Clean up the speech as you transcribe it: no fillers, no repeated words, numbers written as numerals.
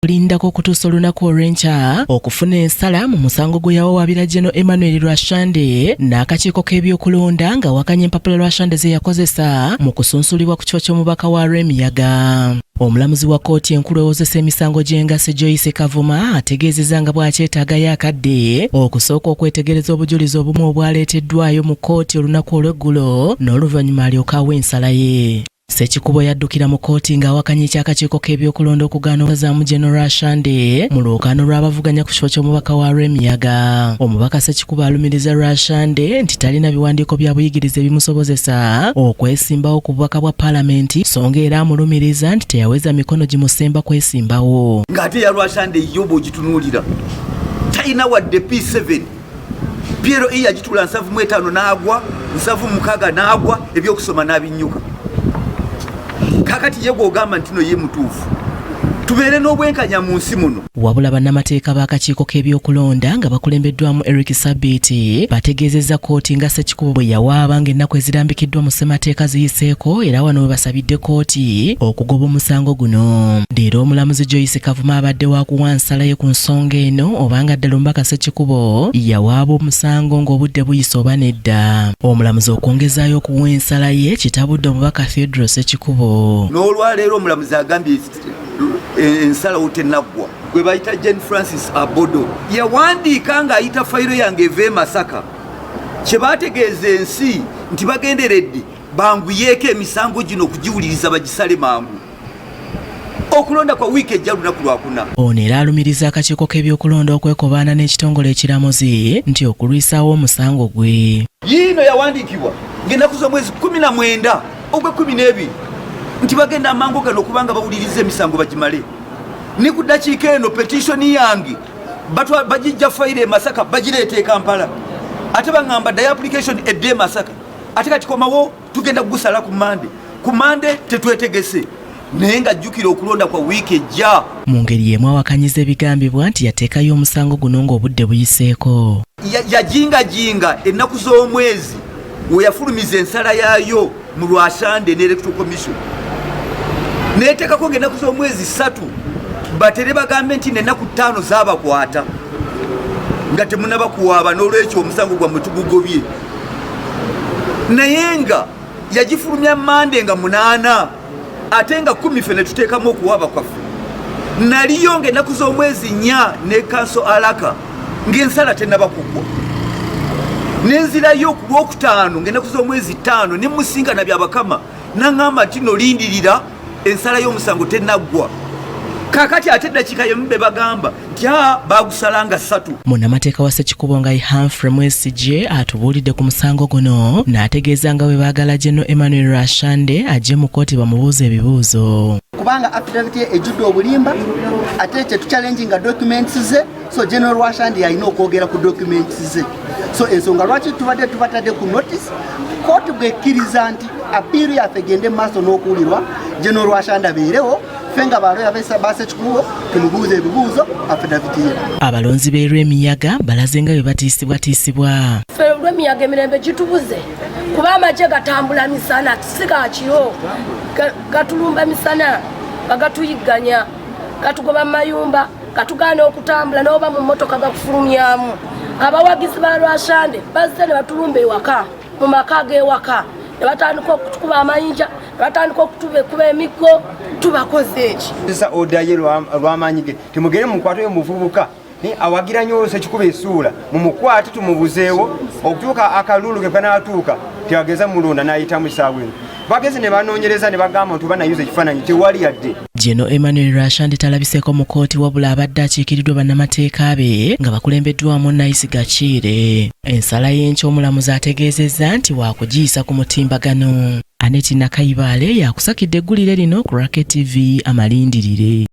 Lindako okutuusa olunaku olw'enkya okufuna ensala mu musango gwe yawawaabira General Emmanuel Rwashande n'akakiiko k'ebyokulonda nga wakanya empapula Rwashande ze yakozesa mu kusunsulibwa ku kifo ky'omubaka wa Rwemiyaga. Omulamuzi wa kkooti enkulu ewozesa emisango gy'engasse Joyce Kavuma ategeezezza nga bw'akyetaagayo akadde okusooka okwetegereza obujulizi obumu obwaleeteddwayo mu kkooti olunaku olw'eggulo n'oluvannyuma alyoka awa ensala ye. Ssekikubo yaddukira mu kkooti ng'awakanya eky'akakiiko k'ebyokulonda okugaana okuzaamu General Rwashande mu lwokaano lw'abavuganya ku kifo ky'omubaka wa Rwemiyaga. Omubaka Ssekikubo alumiriza Rwashande nti talina biwandiiko bya buyigirize bimusobozesa okwesimbawo ku bubaka bwa paalamenti, so nga era amulumiriza nti teyaweza mikono gimusemba kwesimbawo. Ng'ate ya Rwashande yo bw'ogitunuulira talina wadde P7 Piero yagitula 75 n'agwa 76 n'agwa ebyokusoma n'abinnyuka. Kakati yego ogamba ntino ye mutuufu tubeere n'obwenkanya mu nsi muno. Wabula bannamateeka b'akakiiko k'ebyokulonda nga bakulembeddwamu Eric Sabiti bategeezezza kkooti nga Ssekikubo bwe yawaaba ng'ennaku ezirambikiddwa mu ssemateeka ziyiseeko era wano we basabidde kkooti okugoba omusango guno. Leero omulamuzi Joyce Kavuma abadde waakuwa nsala ye ku nsonga eno obanga ddala omubaka Ssekikubo yawaaba omusango ng'obudde buyise oba nedda. Omulamuzi okwongezaayo okuwa ensala ye kitabudde omubaka Theodore Ssekikubo. N'olwaleero omulamuzi agambye ensala utenaggwa gwe bayita Jane Francis Abodo yawandiika ng'ayita fayiro yange eva e Masaka kye baategeeza ensi nti bagenderedde banguyeeko emisango gino okugiwuliriza bagisale mangu. Okulonda kwa wiiki ejja lunaku lwakuna. Ono era alumiriza akakiiko k'ebyokulonda okwekobaana n'ekitongole ekiramuzi nti okulwisaawo omusango gwe. Yiino yawandiikibwa ng'ennaku z'omwezi 19 ogw'e12 nti bagenda amangu gano okubanga bawuliriza emisango bagimale. Ni ku ddakiika eno petitioni yange bagijja fayiro e Masaka bagireeta e Kampala ate baŋŋamba ddayo application edde e Masaka ate kati komawo tugenda kugusala ku mande tetwetegese naye ng'ajjukira okulonda kwa wiiki ejja. Mu ngeri y'emu awakanyiza ebigambibwa nti yateekayo omusango guno ng'obudde buyiseeko. Yajingajinga ennaku z'omwezi we yafulumiza ensala yaayo mu Rwashande ne Electoral Commission neeteekako ng'ennaku z'omwezi 3 batere bagambe nti n'ennaku 5 zaabakwata nga temunabakuwaaba n'olwekyo omusango gwammwe tugugobye. Naye nga yagifulumya Mande nga 8 ate nga 10 ffe ne tuteekamu okuwaaba kwaffe. Naliyo ng'ennaku z'omwezi 4 ne Kanso Alaka ng'ensala tennabakugwa. Nenzirayo ku Lwokutaano ng'ennaku z'omwezi 5 ne Musingana byabakama n'aŋŋamba nti nolindirira ensala y'omusango tennaggwa. Kakati ate eddakiika y'emube bagamba nti baagusalanga 3. Munnamateeka wa Ssekikubo nga Humphrey Mwesigye atubuulidde ku musango guno n'ategeeza nga bwe baagala General Emmanuel Rwashande ajje mu kkooti bamubuuze ebibuuzo. Kubanga affidavit ye ejjudde obulimba ate kye tuchallenginga documents ze, so General Rwashande yalina okwogera ku documents ze. So ensonga lwaki tubadde tubatadde ku notice kkooti bwekkiriza nti apiiru yaffe egende mu maaso n'okuwulirwa General Rwashande abeerewo fenga balooya ba Ssekikubo tumubuuze ebibuuzo affidavit ye. Abalonzi b'e Rwemiyaga balaze nga bwe batiisibwatiisibwa. Ffe Rwemiyaga emirembe gitubuze kuba amagye gatambula misana siga kiro gatulumba misana bagatuyigganya gatugoba mu mayumba gatugaana okutambula n'oba mu mmotoka gakufulumyamu. Abawagizi ba Rwashande bazze ne batulumba ewaka mu maka g'ewaka ne batandika okutukuba amayinja ne batandika okutuba emiggo tubakoze eki. Sisa odaye lw'amaanyi ge temugere mukwate omuvubuka awagira nnyo Ssekikubo essuula mumukwate tumubuzeewo okutuuka akalulu ke kanaatuuka tewageza mulonda n'ayitamu essaawa eno. Bagezi ne banoonyereza ne bagamba nti banayuza ekifaananyi tewali yadde. General Emmanuel Rwashande talabiseeko mu kkooti wabula abadde akiikiriddwa bannamateeka be nga bakulembeddwamu Nice Gakiire. Ensala y'enkya omulamuzi ategeezezza nti waakugiyisa ku mutimbagano. Aneti Nakayibaale yakusakidde eggulire lino ku Racket TV amalindirire.